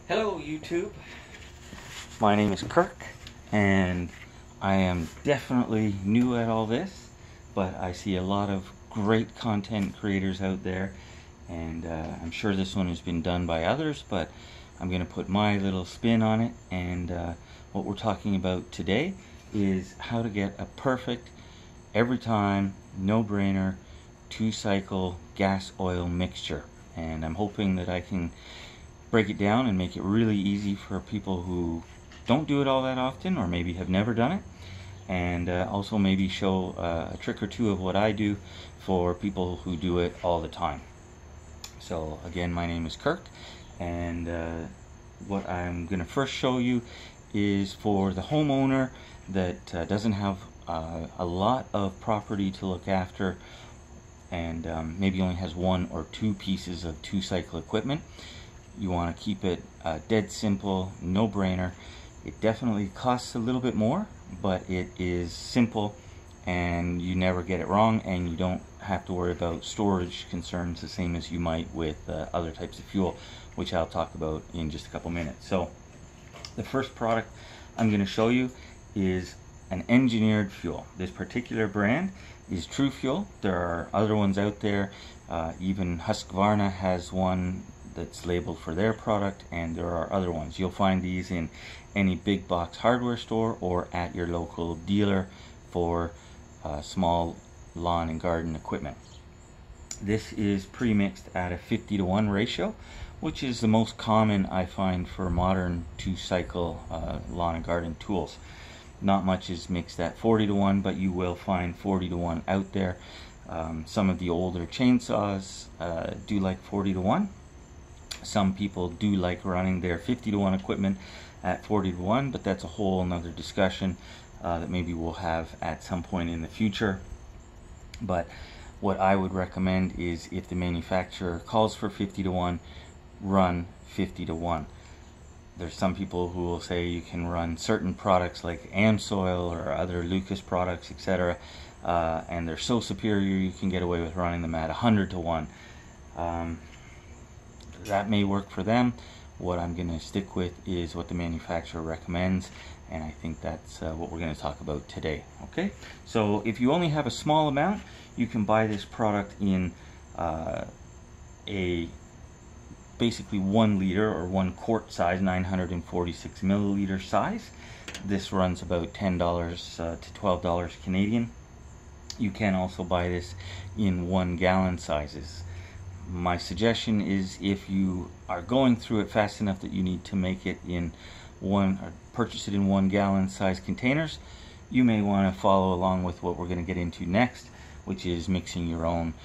Hello YouTube, my name is Kirk and I am definitely new at all this, but I see a lot of great content creators out there, and I'm sure this one has been done by others, but I'm going to put my little spin on it. And what we're talking about today is how to get a perfect, every time, no-brainer, 2-cycle gas oil mixture. And I'm hoping that I can break it down and make it really easy for people who don't do it all that often, or maybe have never done it, and also maybe show a trick or two of what I do for people who do it all the time. So again, my name is Kirk, and what I'm going to first show you is for the homeowner that doesn't have a lot of property to look after, and maybe only has 1 or 2 pieces of 2-cycle equipment. You want to keep it dead simple, no-brainer. It definitely costs a little bit more, but it is simple and you never get it wrong, and you don't have to worry about storage concerns the same as you might with other types of fuel, which I'll talk about in just a couple minutes. So the first product I'm going to show you is an engineered fuel. This particular brand is True Fuel. There are other ones out there. Even Husqvarna has one that's labeled for their product, and there are other ones. You'll find these in any big box hardware store or at your local dealer for small lawn and garden equipment. This is pre-mixed at a 50-to-1 ratio, which is the most common I find for modern 2-cycle lawn and garden tools. Not much is mixed at 40-to-1, but you will find 40-to-1 out there. Some of the older chainsaws do like 40-to-1. Some people do like running their 50-to-1 equipment at 40-to-1, but that's a whole another discussion that maybe we'll have at some point in the future. But what I would recommend is, if the manufacturer calls for 50-to-1, run 50-to-1. There's some people who will say you can run certain products like Amsoil or other Lucas products, etc., and they're so superior you can get away with running them at 100-to-1. That may work for them. What I'm going to stick with is what the manufacturer recommends, and I think that's what we're going to talk about today. Okay, so if you only have a small amount, you can buy this product in a basically 1 liter or 1 quart size, 946 milliliter size. This runs about $10 to $12 Canadian. You can also buy this in 1 gallon sizes. My suggestion is, if you are going through it fast enough that you need to make it in purchase it in 1 gallon size containers, you may want to follow along with what we're going to get into next, which is mixing your own,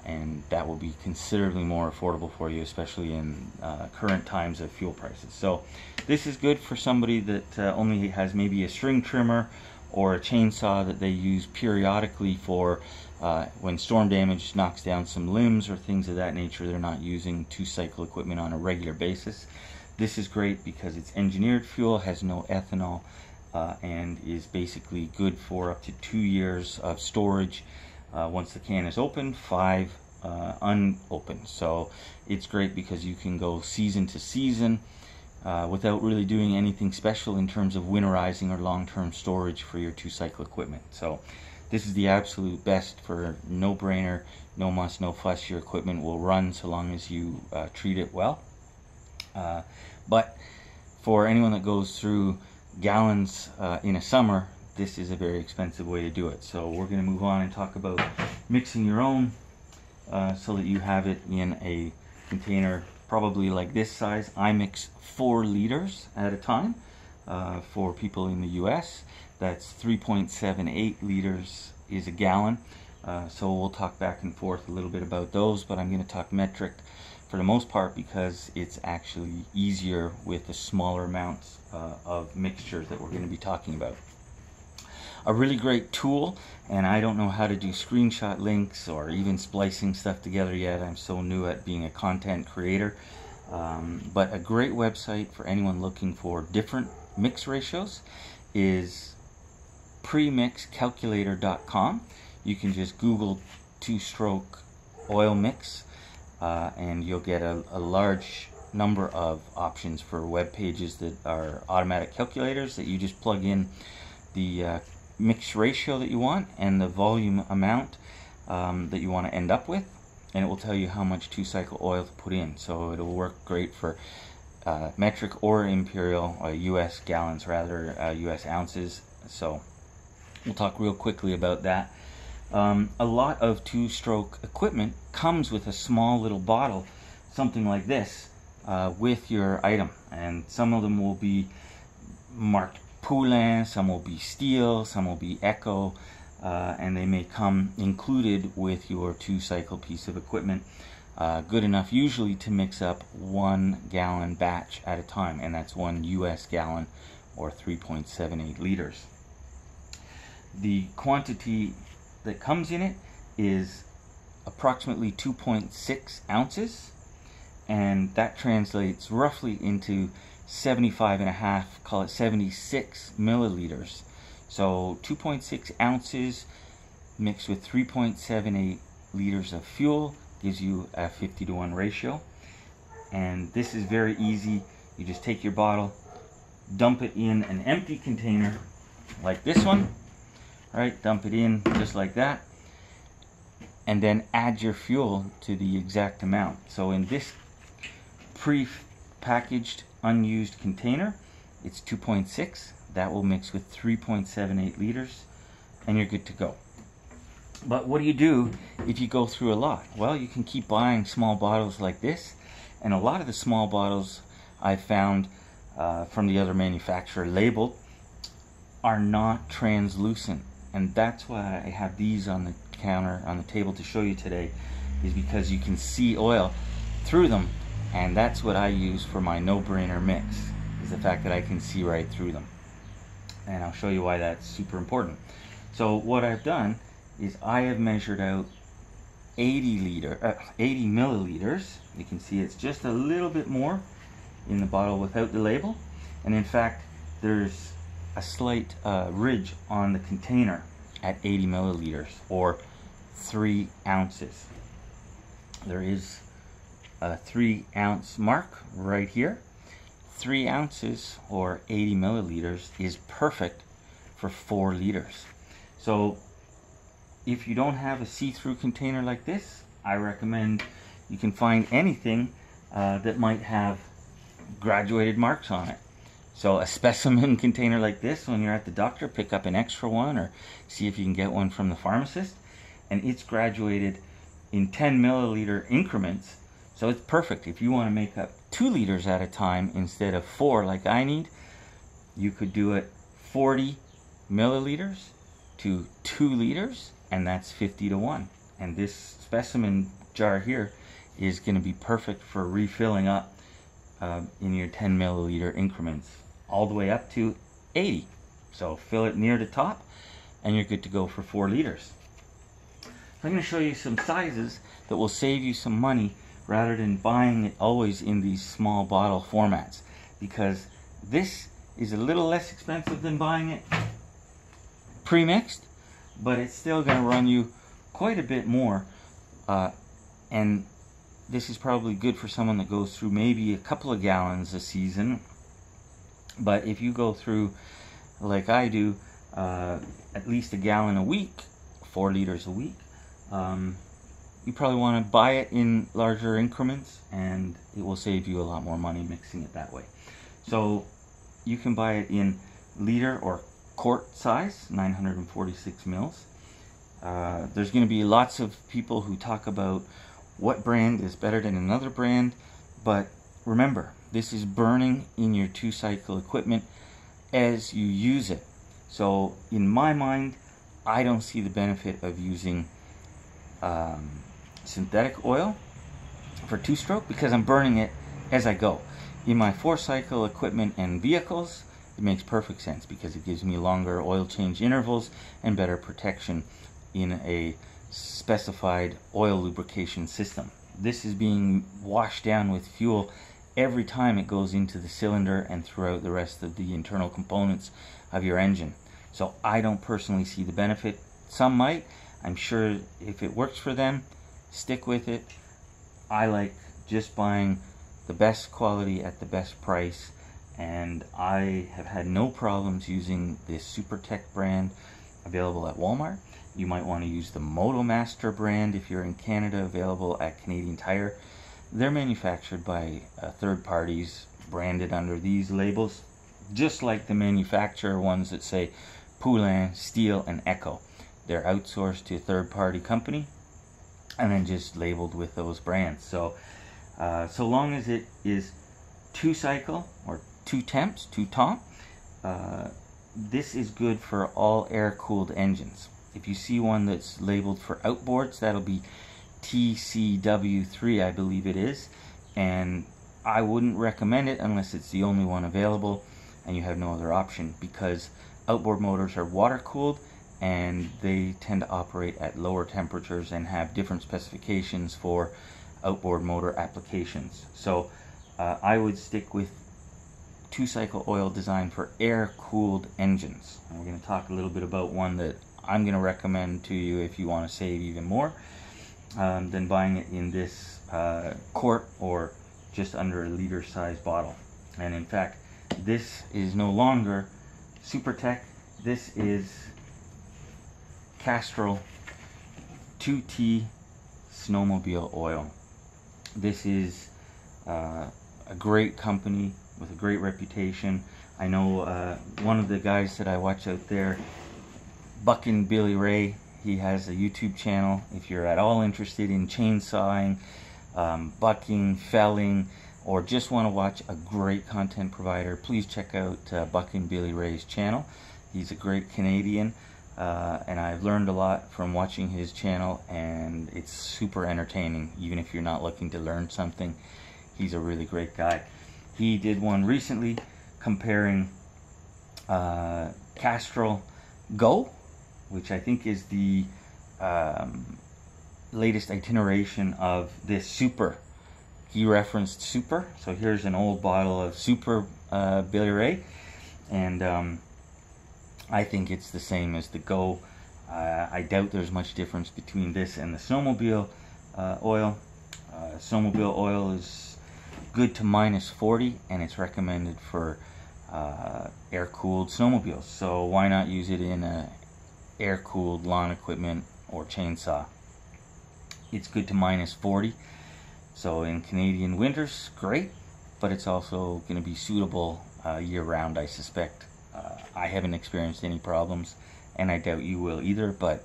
and that will be considerably more affordable for you, especially in current times of fuel prices. So this is good for somebody that only has maybe a string trimmer or a chainsaw that they use periodically for when storm damage knocks down some limbs or things of that nature. They're not using 2-cycle equipment on a regular basis. This is great because it's engineered fuel, has no ethanol, and is basically good for up to 2 years of storage. Once the can is open, 5 unopened. So it's great because you can go season to season without really doing anything special in terms of winterizing or long-term storage for your 2-cycle equipment. So this is the absolute best for no-brainer, no muss, no fuss. Your equipment will run so long as you treat it well. But for anyone that goes through gallons in a summer, this is a very expensive way to do it. So we're going to move on and talk about mixing your own so that you have it in a container probably like this size. I mix 4 liters at a time for people in the US. That's 3.78 liters is a gallon. So we'll talk back and forth a little bit about those, but I'm going to talk metric for the most part because it's actually easier with the smaller amounts of mixtures that we're going to be talking about. A really great tool, and I don't know how to do screenshot links or even splicing stuff together yet. I'm so new at being a content creator. But a great website for anyone looking for different mix ratios is premixcalculator.com. You can just Google 2-stroke oil mix and you'll get a large number of options for web pages that are automatic calculators that you just plug in the mix ratio that you want and the volume amount that you want to end up with, and it will tell you how much 2-cycle oil to put in. So it'll work great for metric or imperial, US gallons rather, US ounces. So we'll talk real quickly about that. A lot of 2-stroke equipment comes with a small little bottle, something like this, with your item, and some of them will be marked Poulin, some will be Steel, some will be Echo, and they may come included with your 2-cycle piece of equipment, good enough usually to mix up 1 gallon batch at a time, and that's 1 US gallon or 3.78 liters. The quantity that comes in it is approximately 2.6 ounces, and that translates roughly into 75.5, call it 76 milliliters. So 2.6 ounces mixed with 3.78 liters of fuel gives you a 50-to-1 ratio. And this is very easy. You just take your bottle, dump it in an empty container like this one, right? Dump it in just like that, and then add your fuel to the exact amount. So in this pre-packaged unused container, it's 2.6. That will mix with 3.78 liters, and you're good to go. But what do you do if you go through a lot? Well, you can keep buying small bottles like this, and a lot of the small bottles I've found from the other manufacturer labeled are not translucent, and that's why I have these on the counter, on the table to show you today, is because you can see oil through them. And that's what I use for my no-brainer mix, is the fact that I can see right through them. And I'll show you why that's super important. So what I've done is I have measured out 80 milliliters. You can see it's just a little bit more in the bottle without the label. And in fact, there's a slight ridge on the container at 80 milliliters, or 3 ounces. There is a 3-ounce mark right here. 3 ounces or 80 milliliters is perfect for 4 liters. So if you don't have a see-through container like this, I recommend you can find anything that might have graduated marks on it. So a specimen container like this, when you're at the doctor, pick up an extra one, or see if you can get one from the pharmacist, and it's graduated in 10 milliliter increments. So it's perfect. If you want to make up 2 liters at a time instead of 4 like I need, you could do it 40 milliliters to 2 liters, and that's 50-to-1. And this specimen jar here is going to be perfect for refilling up in your 10 milliliter increments, all the way up to 80. So fill it near the top, and you're good to go for 4 liters. I'm going to show you some sizes that will save you some money, rather than buying it always in these small bottle formats, because this is a little less expensive than buying it pre-mixed, but it's still going to run you quite a bit more, and this is probably good for someone that goes through maybe a couple of gallons a season. But if you go through, like I do, at least a gallon a week, 4 liters a week, you probably want to buy it in larger increments, and it will save you a lot more money mixing it that way. So you can buy it in liter or quart size, 946 mils. There's going to be lots of people who talk about what brand is better than another brand, but remember, this is burning in your 2-cycle equipment as you use it. So in my mind, I don't see the benefit of using synthetic oil for 2-stroke, because I'm burning it as I go. In my 4-cycle equipment and vehicles, it makes perfect sense, because it gives me longer oil change intervals and better protection in a specified oil lubrication system. This is being washed down with fuel every time it goes into the cylinder and throughout the rest of the internal components of your engine. So I don't personally see the benefit. Some might. I'm sure if it works for them, stick with it. I like just buying the best quality at the best price, and I have had no problems using this Supertech brand available at Walmart. You might want to use the Motomaster brand if you're in Canada, available at Canadian Tire. They're manufactured by third parties, branded under these labels, just like the manufacturer ones that say Poulan, Steel, and Echo. They're outsourced to a third-party company and then just labeled with those brands. So so long as it is 2-cycle or 2 temps, 2 temps, this is good for all air-cooled engines. If you see one that's labeled for outboards, that'll be TCW3, I believe it is, and I wouldn't recommend it unless it's the only one available and you have no other option, because outboard motors are water cooled and they tend to operate at lower temperatures and have different specifications for outboard motor applications. So I would stick with 2-cycle oil designed for air-cooled engines. And we're going to talk a little bit about one that I'm going to recommend to you if you want to save even more than buying it in this quart or just under a liter size bottle. And in fact, this is no longer Supertech. This is Castrol 2T snowmobile oil. This is a great company with a great reputation. I know one of the guys that I watch out there, Bucking Billy Ray, he has a YouTube channel. If you're at all interested in chainsawing, bucking, felling, or just want to watch a great content provider, please check out Bucking Billy Ray's channel. He's a great Canadian, and I've learned a lot from watching his channel, and it's super entertaining. Even if you're not looking to learn something, he's a really great guy. He did one recently comparing Castrol Go, which I think is the latest iteration of this Super. He referenced Super, so here's an old bottle of Super Billy Ray, and I think it's the same as the Go. I doubt there's much difference between this and the snowmobile oil. Snowmobile oil is good to -40, and it's recommended for air-cooled snowmobiles. So why not use it in a air-cooled lawn equipment or chainsaw? It's good to -40. So in Canadian winters, great, but it's also going to be suitable year-round, I suspect. I haven't experienced any problems, and I doubt you will either, but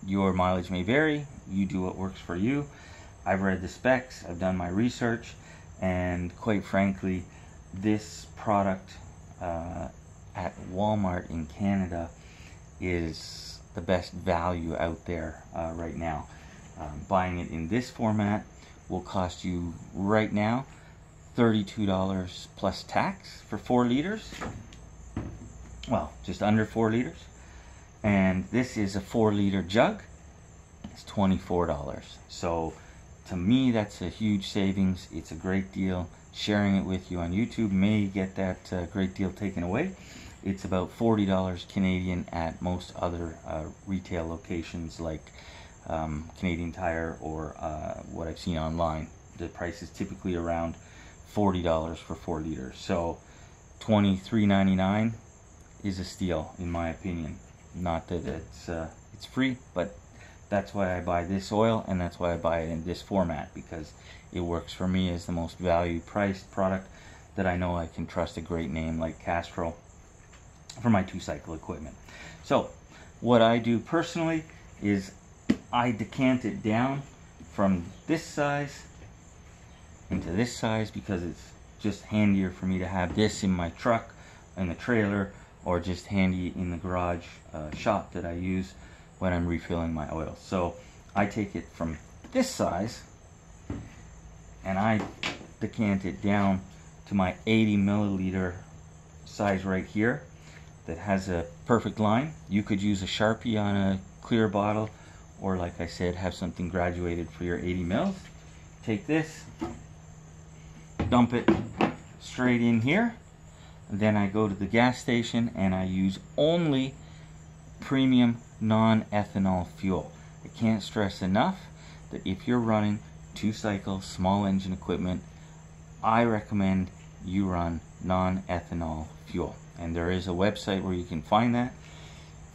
your mileage may vary. You do what works for you. I've read the specs, I've done my research, and quite frankly, this product at Walmart in Canada is the best value out there right now. Buying it in this format will cost you right now $32 plus tax for 4 liters. Well, just under 4 liters. And this is a 4-liter jug. It's $24. So to me, that's a huge savings. It's a great deal. Sharing it with you on YouTube may get that great deal taken away. It's about $40 Canadian at most other retail locations like Canadian Tire or what I've seen online. The price is typically around $40 for 4 liters. So $23.99 is a steal in my opinion. Not that it's free, but that's why I buy this oil, and that's why I buy it in this format, because it works for me as the most value-priced product that I know I can trust a great name like Castrol for my 2-cycle equipment. So what I do personally is I decant it down from this size into this size, because it's just handier for me to have this in my truck, in the trailer, or just handy in the garage shop that I use when I'm refilling my oil. So I take it from this size and I decant it down to my 80 milliliter size right here that has a perfect line. You could use a Sharpie on a clear bottle, or like I said, have something graduated for your 80 mils. Take this, dump it straight in here. Then I go to the gas station and I use only premium non-ethanol fuel. I can't stress enough that if you're running 2-cycle small engine equipment, I recommend you run non-ethanol fuel, and there is a website where you can find that.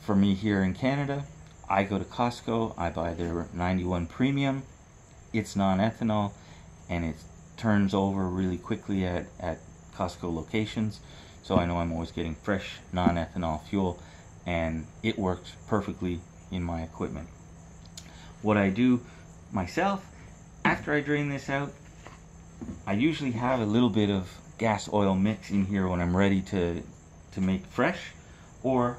For me here in Canada, I go to Costco, I buy their 91 Premium. It's non-ethanol, and it turns over really quickly at Costco locations, so I know I'm always getting fresh non-ethanol fuel, and it works perfectly in my equipment. What I do myself, after I drain this out, I usually have a little bit of gas oil mix in here when I'm ready to make fresh, or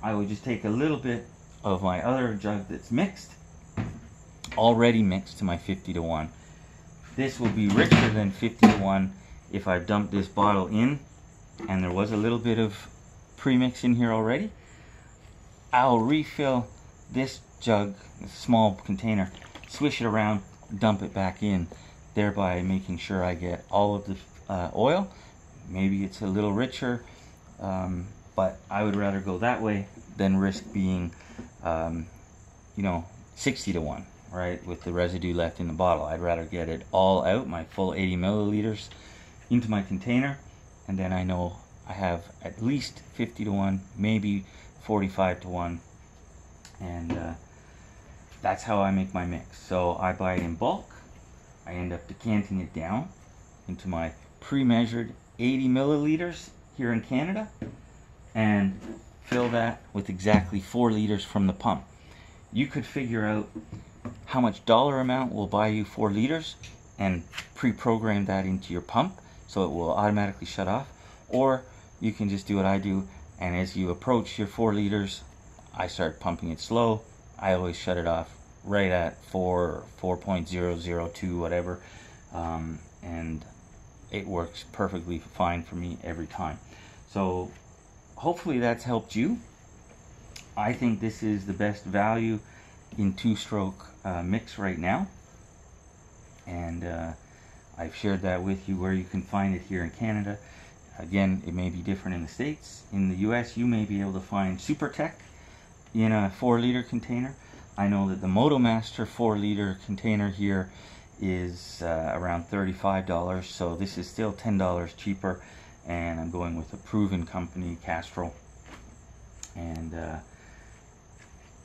I would just take a little bit of my other jug that's mixed, already mixed to my 50-to-1. This will be richer than 50-to-1 if I dump this bottle in and there was a little bit of premix in here already. I'll refill this jug, this small container, swish it around, dump it back in, thereby making sure I get all of the oil. Maybe it's a little richer, but I would rather go that way than risk being 60-to-1, right, with the residue left in the bottle. I'd rather get it all out, my full 80 milliliters, into my container, and then I know I have at least 50-to-1, maybe 45-to-1, and that's how I make my mix. So I buy it in bulk, I end up decanting it down into my pre-measured 80 milliliters here in Canada, and fill that with exactly 4 liters from the pump. You could figure out how much dollar amount will buy you 4 liters and pre-program that into your pump so it will automatically shut off, or you can just do what I do, and as you approach your 4 liters, I start pumping it slow. I always shut it off right at 4 or 4.002, whatever, and it works perfectly fine for me every time. So hopefully that's helped you. I think this is the best value in two-stroke mix right now, and I've shared that with you where you can find it here in Canada. Again, it may be different in the States. In the US, you may be able to find SuperTech in a 4-liter container. I know that the MotoMaster 4-liter container here is around $35, so this is still $10 cheaper, and I'm going with a proven company, Castrol. And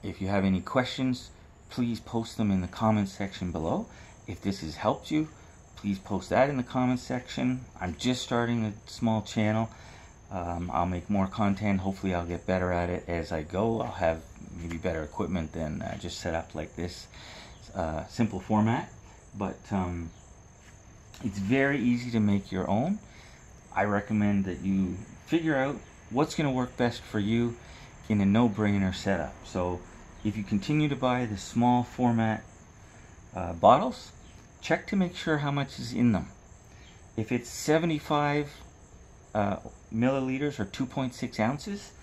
if you have any questions, please post them in the comments section below. If this has helped you, please post that in the comments section. I'm just starting a small channel. I'll make more content. Hopefully I'll get better at it as I go. I'll have maybe better equipment than just set up like this simple format. But it's very easy to make your own. I recommend that you figure out what's going to work best for you in a no-brainer setup. So if you continue to buy the small format bottles, check to make sure how much is in them. If it's 75 milliliters or 2.6 ounces,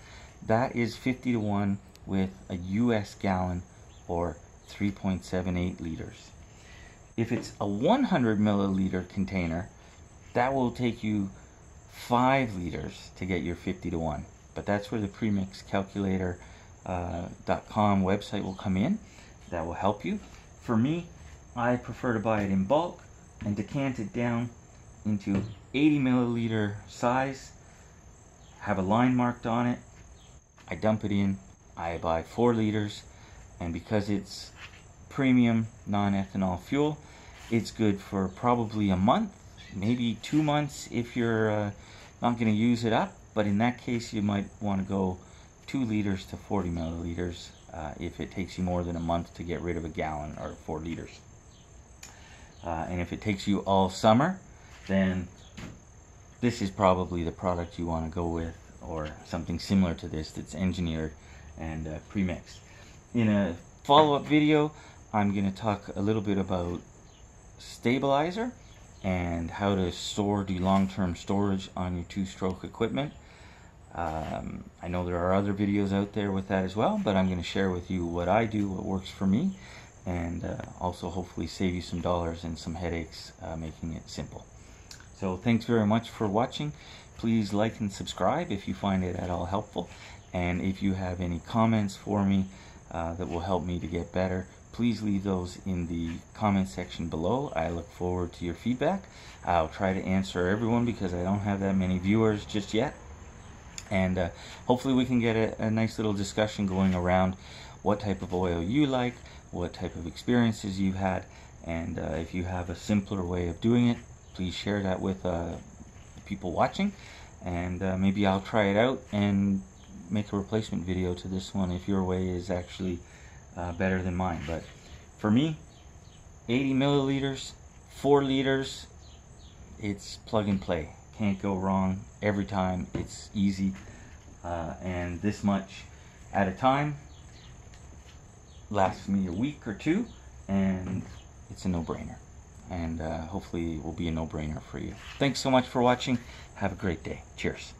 that is 50-to-1 with a US gallon or 3.78 liters. If it's a 100 milliliter container, that will take you 5 liters to get your 50-to-1. But that's where the premixcalculator.com website will come in. That will help you. For me, I prefer to buy it in bulk and decant it down into 80 milliliter size, have a line marked on it, I dump it in, I buy 4 liters, and because it's premium non-ethanol fuel, it's good for probably a month, maybe 2 months if you're not going to use it up, but in that case you might want to go 2 liters to 40 milliliters if it takes you more than a month to get rid of a gallon or 4 liters. And if it takes you all summer, then this is probably the product you want to go with, or something similar to this that's engineered and pre-mixed. In a follow-up video, I'm going to talk a little bit about stabilizer and how to do long-term storage on your two-stroke equipment. I know there are other videos out there with that as well, but I'm going to share with you what I do, what works for me, and also hopefully save you some dollars and some headaches making it simple. So thanks very much for watching. Please like and subscribe if you find it at all helpful, and if you have any comments for me that will help me to get better, please leave those in the comment section below. I look forward to your feedback. I'll try to answer everyone because I don't have that many viewers just yet. And hopefully we can get a nice little discussion going around what type of oil you like, what type of experiences you've had, and if you have a simpler way of doing it, please share that with people watching, and maybe I'll try it out and make a replacement video to this one if your way is actually better than mine. But for me, 80 milliliters, 4 liters, it's plug and play. Can't go wrong every time. It's easy, and this much at a time lasts me a week or two, and it's a no-brainer, and hopefully it will be a no-brainer for you. Thanks so much for watching. Have a great day. Cheers.